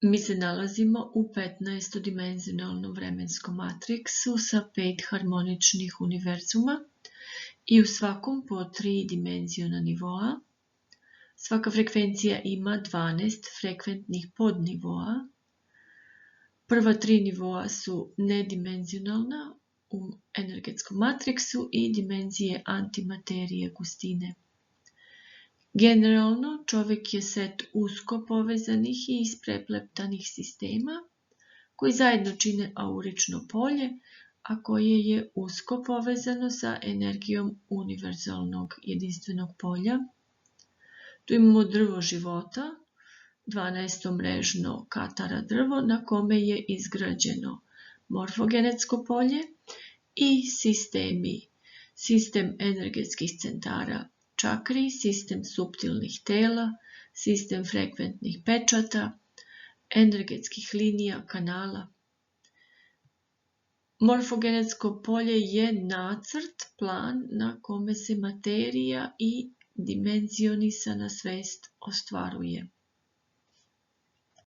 Mi se nalazimo u 15-dimenzionalnom vremenskom matriksu sa 5 harmoničnih univerzuma i u svakom po 3 dimenziona nivoa. Svaka frekvencija ima 12 frekventnih podnivoa. Prva 3 nivoa su nedimenzionalna u energetskom matriksu i dimenzije antimaterije gustine. Generalno, čovjek je set usko povezanih i isprepleptanih sistema koji zajedno čine aurično polje, a koje je usko povezano sa energijom univerzalnog jedinstvenog polja. Tu imamo drvo života, 12-mrežno katara drvo na kome je izgrađeno morfogenetsko polje i sistemi, sistem energetskih centara čakri, sistem suptilnih tela, sistem frekventnih pečata, energetskih linija, kanala. Morfogenetsko polje je nacrt, plan na kome se materija i dimenzionisana svest ostvaruje.